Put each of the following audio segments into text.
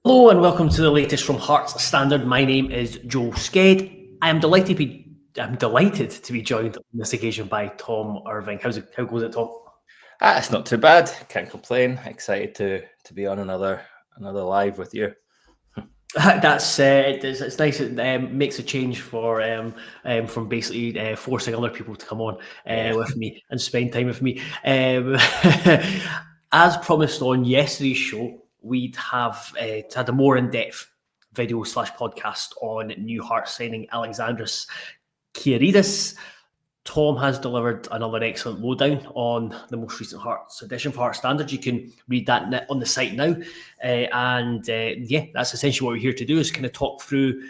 Hello and welcome to the latest from Hearts Standard. My name is Joel Sked. I'm delighted to be joined on this occasion by Tom Irving. How goes it, Tom? It's not too bad. Can't complain. Excited to be on another live with you. That's it's nice. It makes a change from basically forcing other people to come on with me and spend time with me. As promised on yesterday's show, we'd have had a more in-depth video / podcast on new Hearts signing Alexandros Kyziridis. Tom has delivered another excellent lowdown on the most recent Hearts edition for Hearts Standard. You can read that on the site now. That's essentially what we're here to do, is kind of talk through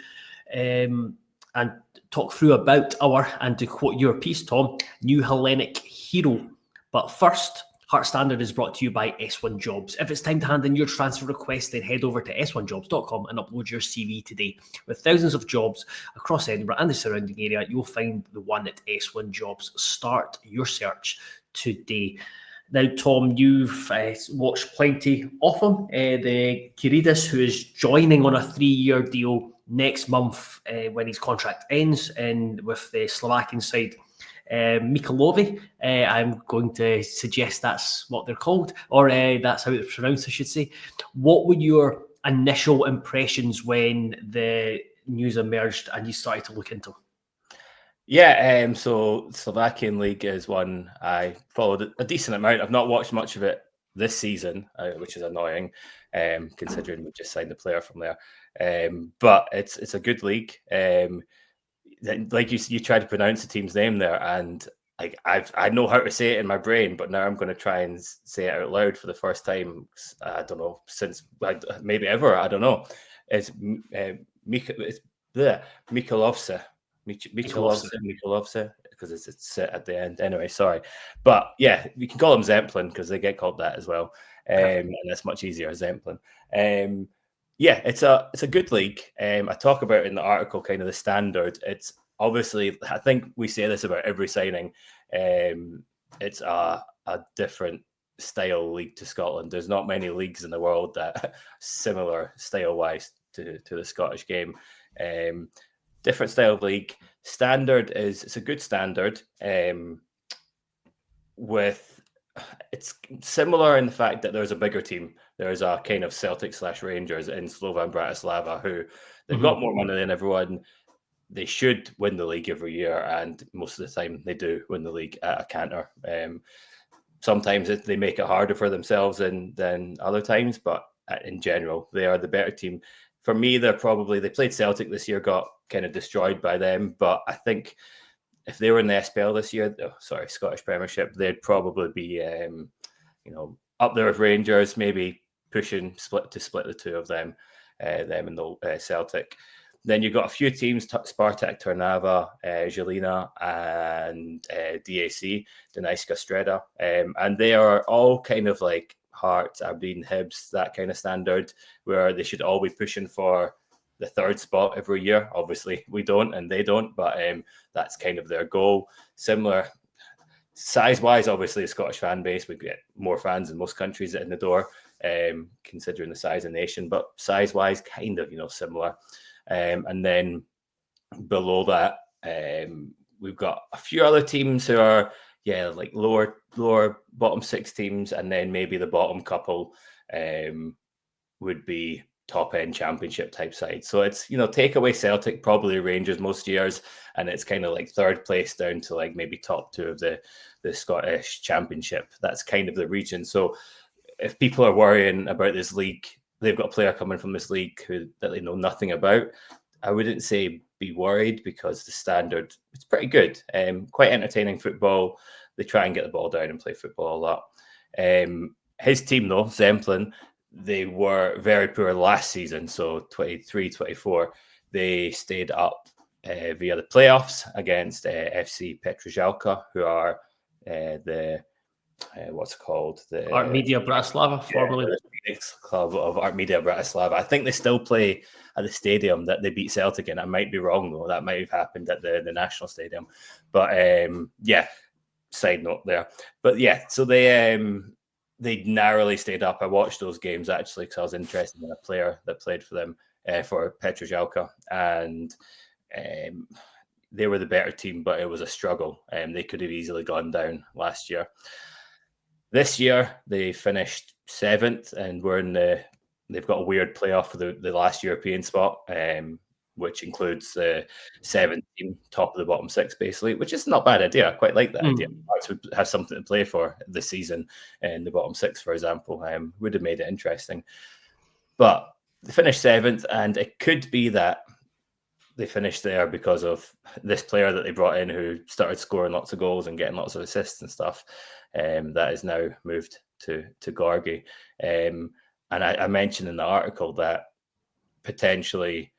about our, and to quote your piece, Tom, new Hellenic hero. But first, Hearts Standard is brought to you by S1 Jobs. If it's time to hand in your transfer request, then head over to s1jobs.com and upload your CV today. With thousands of jobs across Edinburgh and the surrounding area, you'll find the one at S1 Jobs. Start your search today. Now, Tom, you've watched plenty of him. The Kyziridis, who is joining on a 3-year deal next month when his contract ends, and with the Slovakian side, Mikalovi. I'm going to suggest that's what they're called, or that's how it's pronounced, I should say. What were your initial impressions when the news emerged and you started to look into? Yeah, so Slovakian League is one I followed a decent amount. I've not watched much of it this season, which is annoying, considering we just signed a player from there. But it's a good league. Like you tried to pronounce the team's name there, and like I know how to say it in my brain, but now I'm going to try and say it out loud for the first time. I don't know, since maybe ever. I don't know. It's Mikolovce, because it's at the end. Anyway, sorry, but yeah, we can call them Zemplin because they get called that as well, and that's much easier, Zemplin. Yeah, it's a good league. I talk about in the article kind of the standard. It's obviously, I think we say this about every signing. It's a different style league to Scotland. There's not many leagues in the world that are similar style-wise to the Scottish game. Different style of league. Standard it's a good standard. It's similar in the fact that there's a bigger team. There's a kind of Celtic / Rangers in Slovan Bratislava, who they've got more money than everyone. They should win the league every year, and most of the time they do win the league at a canter. Sometimes they make it harder for themselves than other times, but in general, they are the better team. For me, they played Celtic this year, got kind of destroyed by them, but I think if they were in the SPL this year, Scottish Premiership, they'd probably be, up there with Rangers, maybe pushing split the two of them, them and the Celtic. Then you've got a few teams: Spartak Trnava, Žilina, and DAC, Dunajska Streda, and they are all kind of like Hearts, Aberdeen, Hibs, that kind of standard, where they should all be pushing for the third spot every year. Obviously, we don't, and they don't, but that's kind of their goal. Similar size-wise, obviously, the Scottish fan base, we get more fans in most countries in the door, considering the size of the nation, but size-wise, kind of, similar. And then below that, we've got a few other teams who are, like lower bottom 6 teams, and then maybe the bottom couple would be top end championship type side. So it's, take away Celtic, probably Rangers most years, and it's kind of like third place down to like maybe top 2 of the Scottish championship. That's kind of the region. So if people are worrying about this league, they've got a player coming from this league that they know nothing about, I wouldn't say be worried, because the standard, it's pretty good. Quite entertaining football. They try and get the ball down and play football a lot. His team, though, Zemplin, they were very poor last season. So 23-24, they stayed up via the playoffs against FC Petržalka, who are the Artmedia Bratislava, formerly the Phoenix club of Artmedia Bratislava. I think they still play at the stadium that they beat Celtic in. I might be wrong, though. That might have happened at the national stadium. But side note there. But yeah, so they they narrowly stayed up. I watched those games actually because I was interested in a player that played for them for Petrojalka, and they were the better team, but it was a struggle. They could have easily gone down last year. This year, they finished 7th, and they've got a weird playoff for the last European spot, which includes the 7th team, top of the bottom 6, basically, which is not a bad idea. I quite like that idea. To have something to play for this season in the bottom 6, for example, would have made it interesting. But they finished 7th, and it could be that they finished there because of this player that they brought in who started scoring lots of goals and getting lots of assists and stuff. That is now moved to Gorgie. And I mentioned in the article that potentially,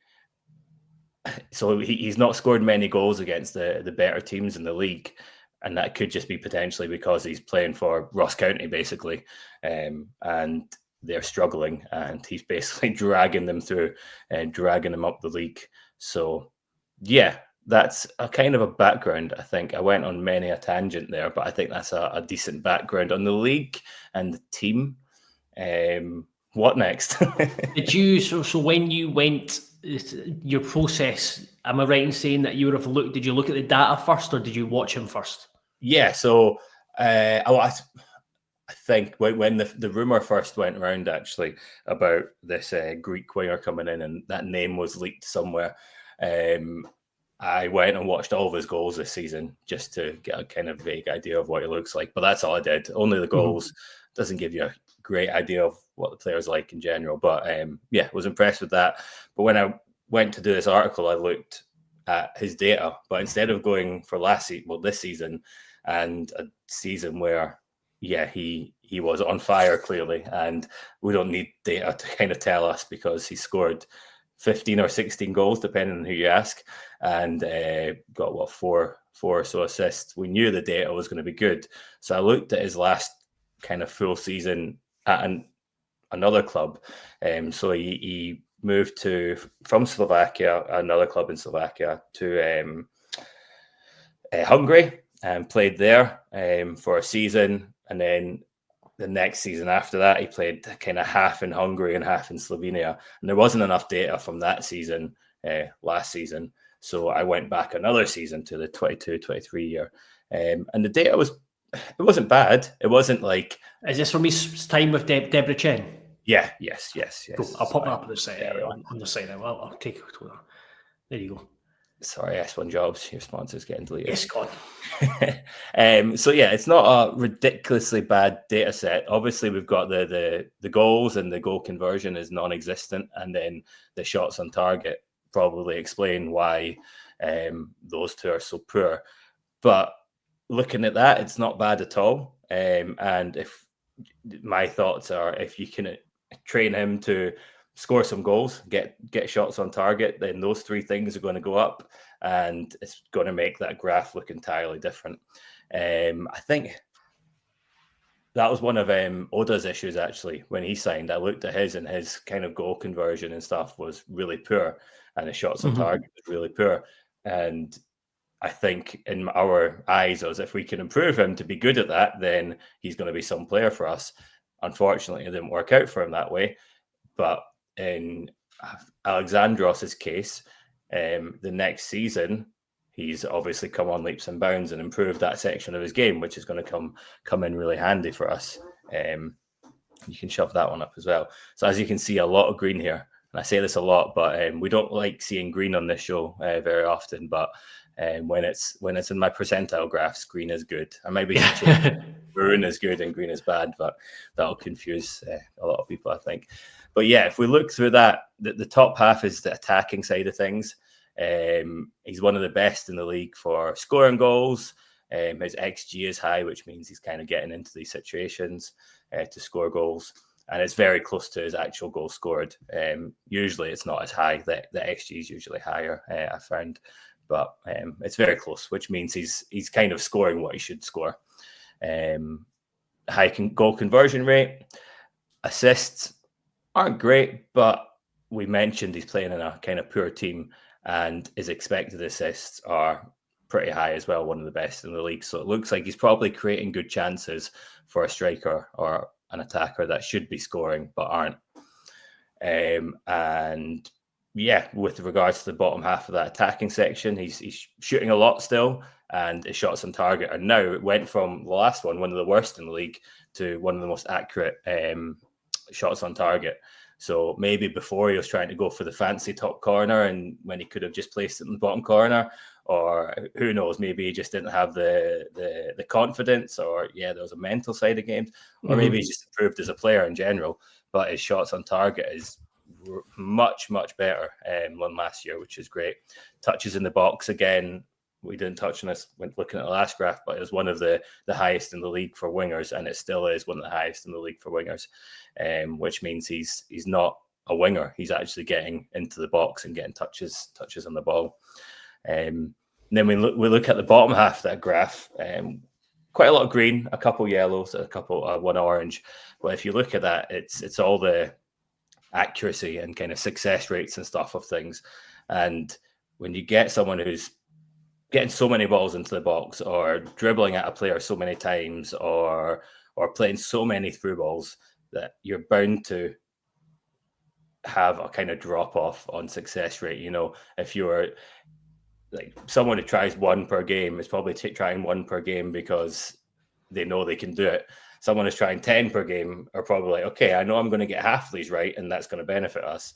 so he's not scored many goals against the better teams in the league, and that could just be potentially because he's playing for Ross County, basically, and they're struggling, and he's basically dragging them through and dragging them up the league. So, yeah, that's a kind of a background. I think I went on many a tangent there, but I think that's a decent background on the league and the team. What next? Did you so when you went your process? Am I right in saying that you would have looked? Did you look at the data first, or did you watch him first? Yeah. So I think when the rumor first went around actually about this Greek winger coming in, and that name was leaked somewhere, I went and watched all of his goals this season just to get a kind of vague idea of what he looks like. But that's all I did. Only the goals. Doesn't give you a great idea of what the player's like in general. But yeah, was impressed with that. But when I went to do this article, I looked at his data. But instead of going for this season, and a season where, yeah, he was on fire clearly, and we don't need data to kind of tell us because he scored 15 or 16 goals, depending on who you ask, and got four or so assists. We knew the data was going to be good, so I looked at his last kind of full season at another club. So he moved from Slovakia, another club in Slovakia, to Hungary, and played there for a season, and then the next season after that, he played kind of half in Hungary and half in Slovenia. And there wasn't enough data from that season last season. So I went back another season to the 22-23 year. And the data it wasn't bad. It wasn't like... Is this from his time with Deborah Chen? Yeah, yes. Cool. I'll pop that up on the site. On the site now. I'll take it to that. There you go. Sorry, S1 Jobs, your sponsor's getting deleted. Yes, God. So yeah, it's not a ridiculously bad data set. Obviously, we've got the goals, and the goal conversion is non-existent, and then the shots on target probably explain why those two are so poor. But looking at that, it's not bad at all. And if my thoughts are, if you can train him to score some goals, get shots on target, then those three things are going to go up, and it's going to make that graph look entirely different. I think that was one of Oda's issues, actually. When he signed, I looked at his, and his kind of goal conversion and stuff was really poor, and the shots on target was really poor. And I think in our eyes, as if we can improve him to be good at that, then he's going to be some player for us. Unfortunately, it didn't work out for him that way. But in Alexandros' case, the next season, he's obviously come on leaps and bounds and improved that section of his game, which is going to come in really handy for us. You can shove that one up as well. So as you can see, a lot of green here. And I say this a lot, but we don't like seeing green on this show very often. But when it's in my percentile graphs, green is good. I might be maroon is good and green is bad, but that'll confuse a lot of people, I think. But yeah, if we look through that, the top half is the attacking side of things. He's one of the best in the league for scoring goals. His XG is high, which means he's kind of getting into these situations to score goals. And it's very close to his actual goals scored. Usually it's not as high. The XG is usually higher, I found. But it's very close, which means he's kind of scoring what he should score. High goal conversion rate. Assists aren't great, but we mentioned he's playing in a kind of poor team, and his expected assists are pretty high as well, one of the best in the league. So it looks like he's probably creating good chances for a striker or an attacker that should be scoring but aren't. And yeah, with regards to the bottom half of that attacking section, he's shooting a lot still, and his shots on target are now, it went from the last one of the worst in the league, to one of the most accurate shots on target. So maybe before he was trying to go for the fancy top corner, and when he could have just placed it in the bottom corner, or who knows, maybe he just didn't have the confidence, or there was a mental side of games, or maybe he just improved as a player in general. But his shots on target is much better than last year, which is great. Touches in the box, again, we didn't touch on this when looking at the last graph, but it was one of the highest in the league for wingers, and it still is one of the highest in the league for wingers, which means he's not a winger. He's actually getting into the box and getting touches on the ball. And then we look at the bottom half of that graph. Quite a lot of green, a couple yellows, one orange. But if you look at that, it's all the accuracy and kind of success rates and stuff of things. And when you get someone who's getting so many balls into the box, or dribbling at a player so many times, or playing so many through balls, that you're bound to have a kind of drop off on success rate. If you're like someone who tries one per game is probably trying one per game because they know they can do it. Someone who's trying 10 per game are probably like, okay, I know I'm going to get half these right, and that's going to benefit us.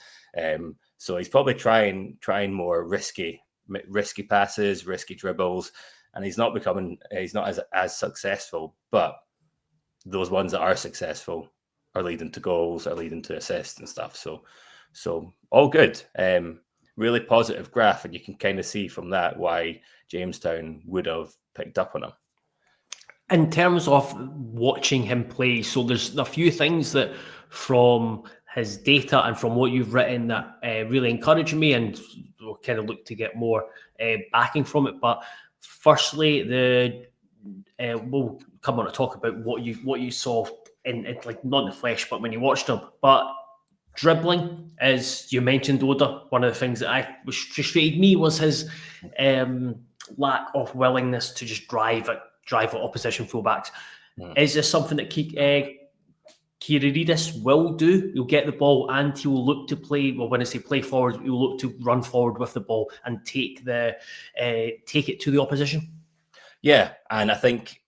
So he's probably trying more risky passes, risky dribbles, and he's not as successful. But those ones that are successful are leading to goals, are leading to assists and stuff. So all good. Really positive graph, and you can kind of see from that why Jamestown would have picked up on him. In terms of watching him play, so there's a few things that from his data and from what you've written that really encourage me, and we'll kind of look to get more backing from it. But firstly, we'll come on to talk about what you saw in like not in the flesh, but when you watched him. But dribbling, as you mentioned, Oda, one of the things that frustrated me was his lack of willingness to just drive at opposition fullbacks. Is this something that Kyziridis will do? He'll get the ball and he will look to play. Well, when I say play forward, he'll look to run forward with the ball and take it to the opposition. Yeah, and I think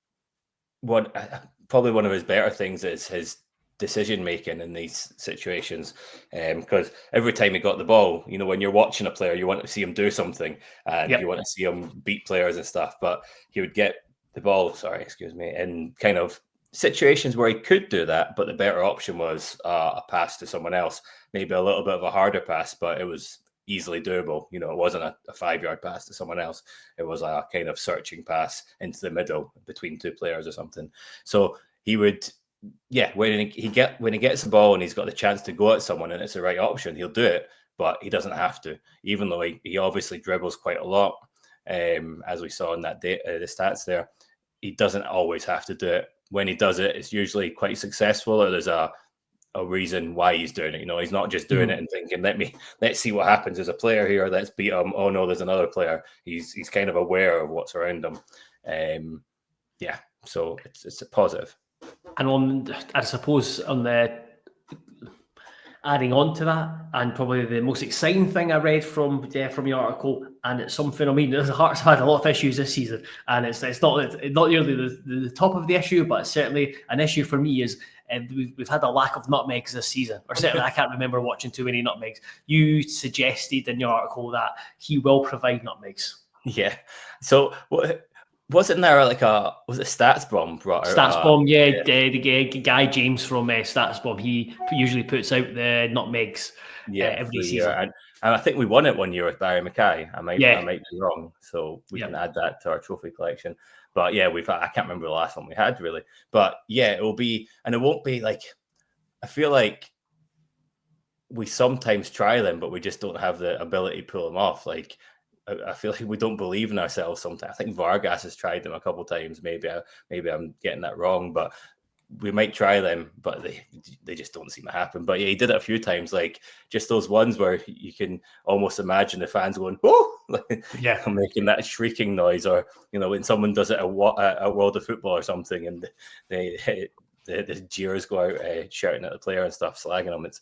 probably one of his better things is his decision making in these situations, because every time he got the ball, when you're watching a player, you want to see him do something, and you want to see him beat players and stuff. But he would get the ball, in kind of situations where he could do that, but the better option was a pass to someone else, maybe a little bit of a harder pass, but it was easily doable. It wasn't a 5-yard pass to someone else. It was a kind of searching pass into the middle between two players or something. So he would, when he gets the ball and he's got the chance to go at someone and it's the right option, he'll do it, but he doesn't have to, even though he obviously dribbles quite a lot. As we saw in that the stats there, he doesn't always have to do it. When he does it, it's usually quite successful, or there's a reason why he's doing it. He's not just doing it and thinking, let's see what happens. There's a player here, let's beat him. Oh no, there's another player. He's kind of aware of what's around him. So it's a positive. And I suppose on the adding on to that, and probably the most exciting thing I read from your article, and it's something, the Hearts have had a lot of issues this season, and it's not nearly the top of the issue, but it's certainly an issue for me, is we've had a lack of nutmegs this season, or certainly I can't remember watching too many nutmegs. You suggested in your article that he will provide nutmegs. Yeah. So wasn't there was it Stats Bomb? Stats Bomb, the guy James from Stats Bomb, he usually puts out the nutmegs every season. And I think we won it one year with Barry Mackay. I might be wrong, so we can add that to our trophy collection. But I can't remember the last one we had really. But it will be, and it won't be like, I feel like we sometimes try them, but we just don't have the ability to pull them off. Like, I feel like we don't believe in ourselves sometimes. I think Vargas has tried them a couple of times. Maybe I'm getting that wrong, but we might try them, but they just don't seem to happen. But he did it a few times, like just those ones where you can almost imagine the fans going, "Whoa!" making that shrieking noise, or when someone does it at World of Football or something, and the jeers go out shouting at the player and stuff, slagging him. It's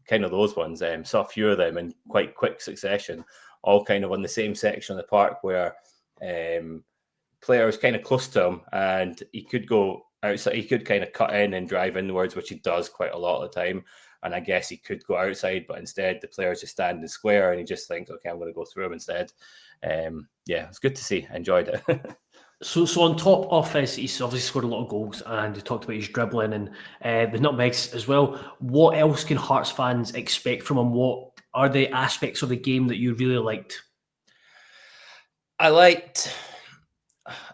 kind of those ones. Saw a few of them in quite quick succession, all kind of on the same section of the park where player was kind of close to him, and he could go outside. He could kind of cut in and drive inwards, which he does quite a lot of the time. And I guess he could go outside, but instead the players just stand in square, and he just thinks, okay, I'm going to go through him instead. It's good to see. I enjoyed it. So on top of this, he's obviously scored a lot of goals, and he talked about his dribbling and the nutmegs as well. What else can Hearts fans expect from him? What are the aspects of the game that you really liked? I liked,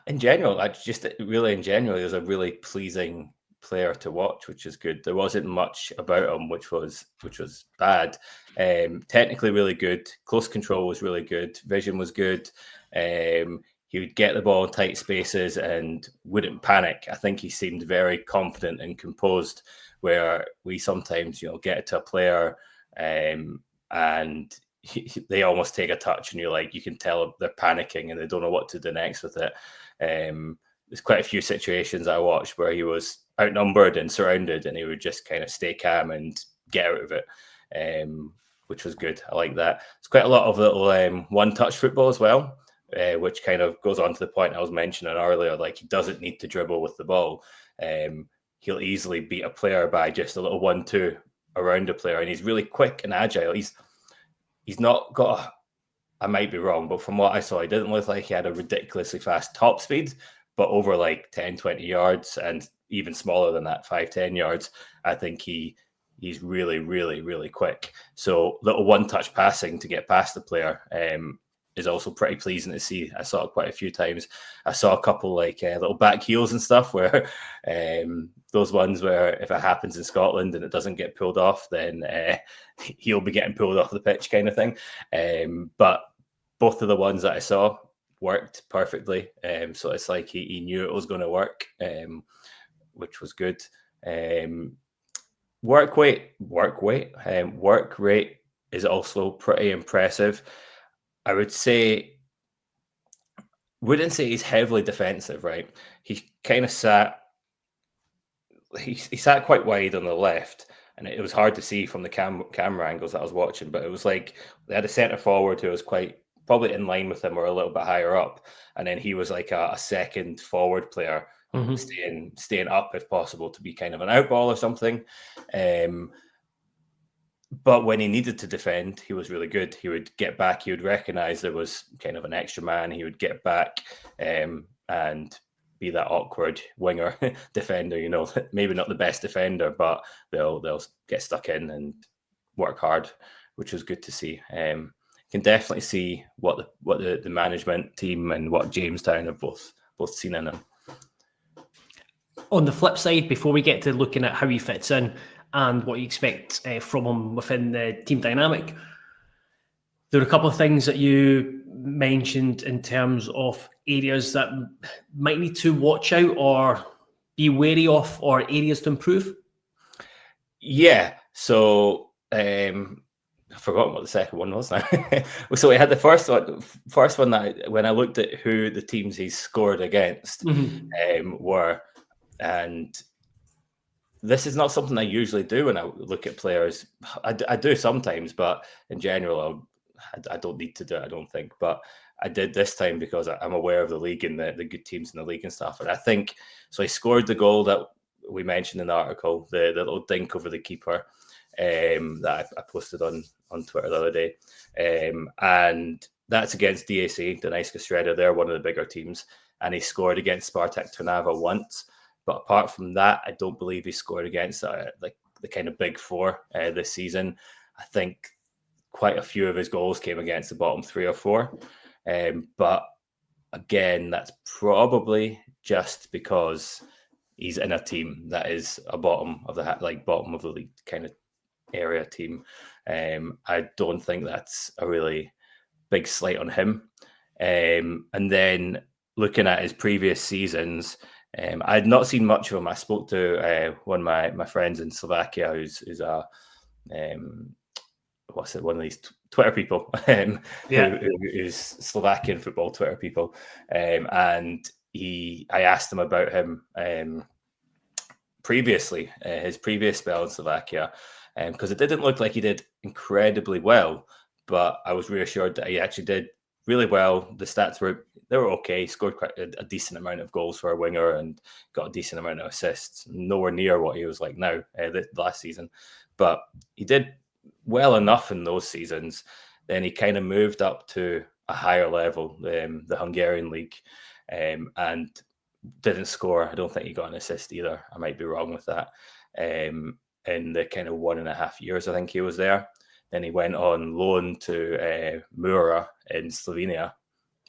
in general, he was a really pleasing player to watch, which is good. There wasn't much about him which was bad. Technically really good. Close control was really good. Vision was good. He would get the ball in tight spaces and wouldn't panic. I think he seemed very confident and composed, where we sometimes, get it to a player and they almost take a touch and you can tell they're panicking and they don't know what to do next with it. There's quite a few situations I watched where he was outnumbered and surrounded, and he would just kind of stay calm and get out of it, which was good. I like that. It's quite a lot of little one-touch football as well, which kind of goes on to the point I was mentioning earlier. Like, he doesn't need to dribble with the ball. He'll easily beat a player by just a little 1-2 around a player, and he's really quick and agile. He's not got I might be wrong, but from what I saw, he didn't look like he had a ridiculously fast top speed, but over like 10, 20 yards, and even smaller than that, 5-10 yards, I think he's really, really, really quick. So little one-touch passing to get past the player is also pretty pleasing to see. I saw it quite a few times. I saw a couple like little back heels and stuff where those ones where if it happens in Scotland and it doesn't get pulled off, then he'll be getting pulled off the pitch kind of thing. But both of the ones that I saw worked perfectly. So it's like he knew it was going to work, which was good. Work rate is also pretty impressive. I wouldn't say he's heavily defensive, right? He kind of sat quite wide on the left, and it was hard to see from the camera angles that I was watching, but it was like they had a centre forward who was quite probably in line with him or a little bit higher up, and then he was like a second forward player, staying up if possible to be kind of an outball or something. But when he needed to defend, he was really good. He would get back. He would recognize there was kind of an extra man. He would get back and be that awkward winger defender. Maybe not the best defender, but they'll get stuck in and work hard, which was good to see. Can definitely see what the management team and what Jamestown have both seen in him. On the flip side, before we get to looking at how he fits in and what you expect from him within the team dynamic, there are a couple of things that you mentioned in terms of areas that might need to watch out or be wary of, or areas to improve. Yeah. So I've forgotten what the second one was now. So we had the first one that when I looked at who the teams he's scored against were, and this is not something I usually do when I look at players. I do sometimes, but in general, I don't need to do it, I don't think. But I did this time because I'm aware of the league and the good teams in the league and stuff. And I think, so he scored the goal that we mentioned in the article, the little dink over the keeper that I posted on Twitter the other day. And that's against DAC, Donetsk Shredder. They're one of the bigger teams. And he scored against Spartak Trnava once. But apart from that, I don't believe he scored against like the kind of big four this season. I think quite a few of his goals came against the bottom 3 or 4. But again, that's probably just because he's in a team that is a bottom of the league kind of area team. I don't think that's a really big slight on him. And then looking at his previous seasons, I had not seen much of him. I spoke to one of my friends in Slovakia who's a one of these Twitter people who's Slovakian football Twitter people, and I asked him about him previously, his previous spell in Slovakia, because it didn't look like he did incredibly well, but I was reassured that he actually did really well. The stats were okay. He scored quite a decent amount of goals for a winger and got a decent amount of assists. Nowhere near what he was like now last season, but he did well enough in those seasons. Then he kind of moved up to a higher level, the Hungarian league, and didn't score. I don't think he got an assist either. I might be wrong with that. In the kind of 1.5 years, I think he was there. Then he went on loan to Mura in Slovenia,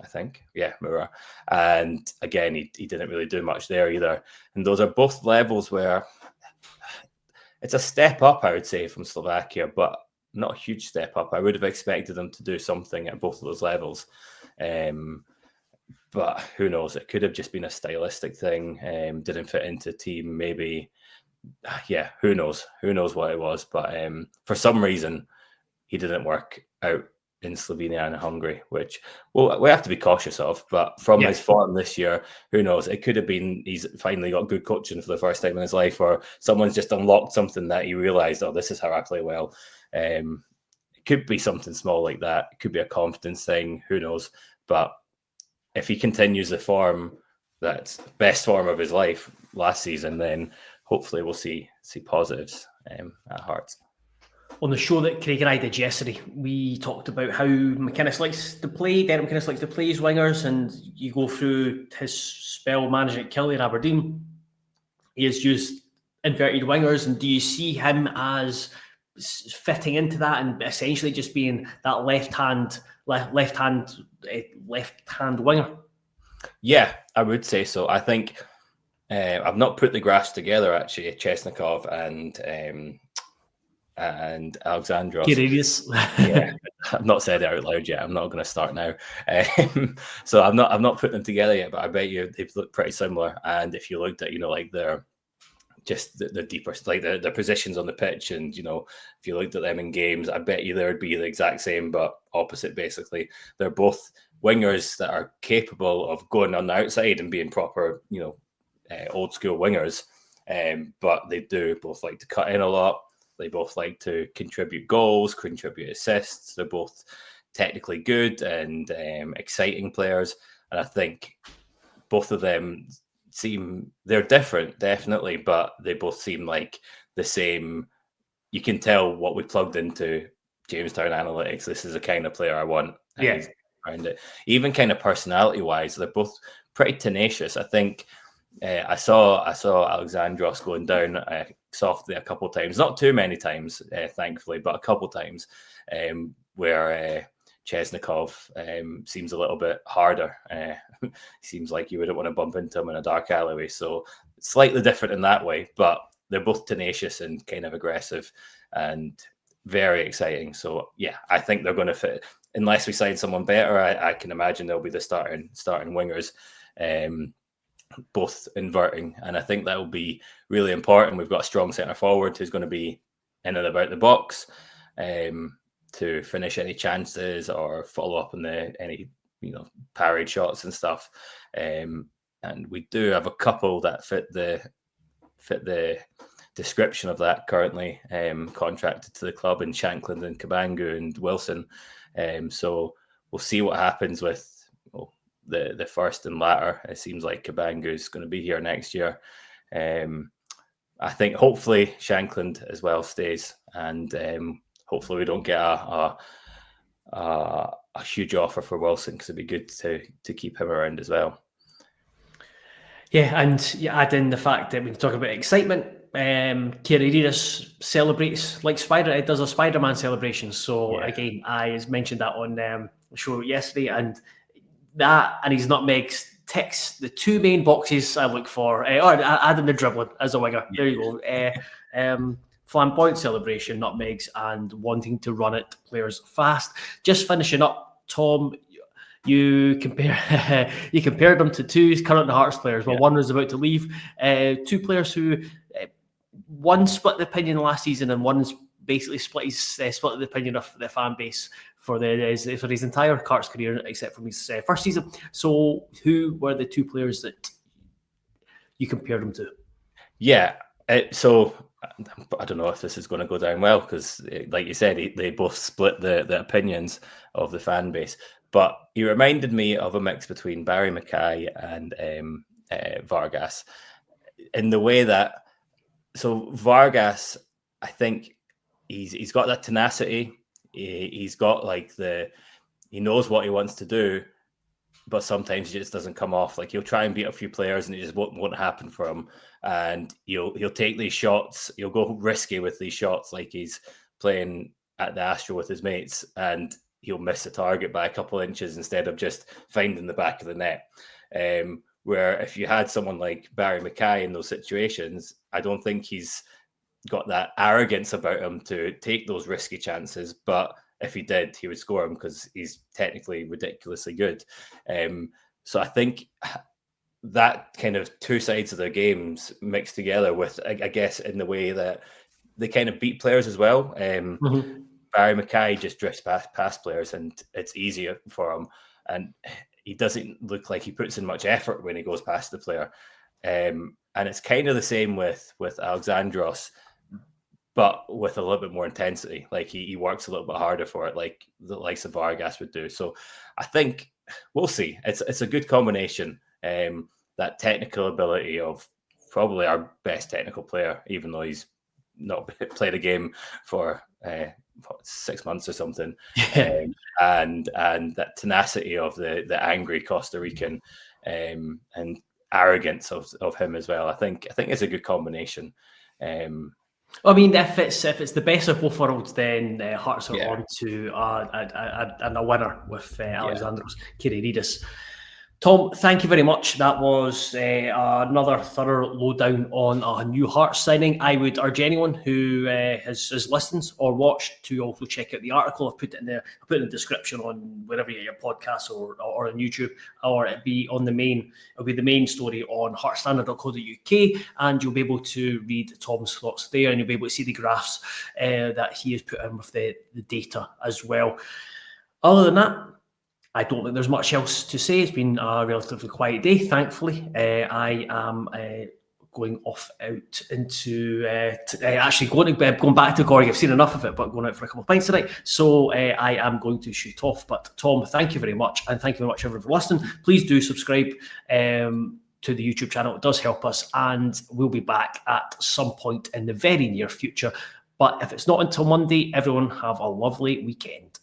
I think. Yeah, Mura. And again, he didn't really do much there either. And those are both levels where it's a step up, I would say, from Slovakia, but not a huge step up. I would have expected them to do something at both of those levels. But who knows? It could have just been a stylistic thing. Didn't fit into team, maybe. Yeah, who knows? Who knows what it was? But for some reason, he didn't work out in Slovenia and Hungary, which we have to be cautious of. But from his form this year, who knows? It could have been he's finally got good coaching for the first time in his life, or someone's just unlocked something that he realised, oh, this is how I play well. It could be something small like that. It could be a confidence thing. Who knows? But if he continues the form, that's best form of his life last season, then hopefully we'll see positives at Hearts. On the show that Craig and I did yesterday, we talked about how McInnes likes to play, Derek McInnes likes to play his wingers, and you go through his spell managing at Killie and Aberdeen. He has used inverted wingers, and do you see him as fitting into that and essentially just being that left-hand winger? Yeah, I would say so. I think I've not put the graphs together actually. Chesnikov and Alexandros Kyziridis. Yeah, I've not said it out loud yet. I'm not going to start now. So I've not put them together yet, but I bet you they look pretty similar. And if you looked at like their just the deeper, like the positions on the pitch, and if you looked at them in games, I bet you they would be the exact same but opposite. Basically, they're both wingers that are capable of going on the outside and being proper old school wingers, but they do both like to cut in a lot. They both like to contribute goals, contribute assists. They're both technically good and exciting players, and I think both of them they're different, definitely, but they both seem like the same. You can tell what we plugged into Jamestown Analytics. This is the kind of player I want. Yeah. Around it. Even kind of personality-wise, they're both pretty tenacious. I think I saw Alexandros going down softly a couple of times, not too many times, thankfully, but a couple of times where Chesnikov seems a little bit harder. Seems like you wouldn't want to bump into him in a dark alleyway. So slightly different in that way, but they're both tenacious and kind of aggressive and very exciting. So yeah, I think they're going to fit. Unless we sign someone better, I can imagine they'll be the starting wingers, both inverting. And I think that will be really important. We've got a strong centre forward who's going to be in and about the box to finish any chances or follow up on any parried shots and stuff. And we do have a couple that fit the description of that currently, contracted to the club in Shankland and Kabangu and Wilson. So we'll see what happens with the first and latter. It seems like Kabangu is going to be here next year. I think hopefully Shankland as well stays, and hopefully we don't get a huge offer for Wilson, because it'd be good to keep him around as well. Yeah, and you add in the fact that when you talk about excitement, Kyziridis celebrates like it does a Spider-Man celebration. So again, I mentioned that on the show yesterday, and his nutmegs ticks the two main boxes I look for. Or adding the dribbling as a winger. There you go. Flamboyant celebration, nutmegs, and wanting to run at players fast. Just finishing up, Tom. You compared them to two current Hearts players. Well, one was about to leave. Two players who one split the opinion last season, and one's basically split the opinion of the fan base for his entire Hearts career, except from his first season. So, who were the two players that you compared them to? Yeah, So I don't know if this is going to go down well because, like you said, they both split the opinions of the fan base. But he reminded me of a mix between Barry Mackay and Vargas in the way that. So Vargas, I think he's got that tenacity. He's got like he knows what he wants to do, but sometimes it just doesn't come off. Like he'll try and beat a few players and it just won't happen for him. And he'll take these shots. He'll go risky with these shots, like he's playing at the Astro with his mates, and he'll miss the target by a couple of inches instead of just finding the back of the net. Where if you had someone like Barry Mackay in those situations, I don't think he's got that arrogance about him to take those risky chances. But if he did, he would score them because he's technically ridiculously good. So I think that kind of two sides of their games mixed together with, I guess, in the way that they kind of beat players as well. Barry Mackay just drifts past players and it's easier for him. And he doesn't look like he puts in much effort when he goes past the player. And it's kind of the same with Alexandros, but with a little bit more intensity. Like he works a little bit harder for it, like the likes of Vargas would do. So I think we'll see. It's a good combination. That technical ability of probably our best technical player, even though he's not played a game for 6 months or something, and that tenacity of the angry Costa Rican, and arrogance of him as well. I think it's a good combination. I mean, if it's the best of both worlds, then Hearts are on to a winner with Alexandros Kyziridis. Tom, thank you very much. That was another thorough lowdown on a new Hearts signing. I would urge anyone who has listened or watched to also check out the article. I've put it in there. I'll put it in the description on wherever you get your podcasts or on YouTube, or it'll be on the main. It'll be the main story on heartstandard.co.uk, and you'll be able to read Tom's thoughts there, and you'll be able to see the graphs that he has put in with the data as well. Other than that, I don't think there's much else to say. It's been a relatively quiet day, thankfully. I am going off out into actually going back to Gorgie. I've seen enough of it, but going out for a couple of pints tonight. So I am going to shoot off. But Tom, thank you very much, and thank you very much everyone for listening. Please do subscribe to the YouTube channel. It does help us, and we'll be back at some point in the very near future. But if it's not until Monday, everyone have a lovely weekend.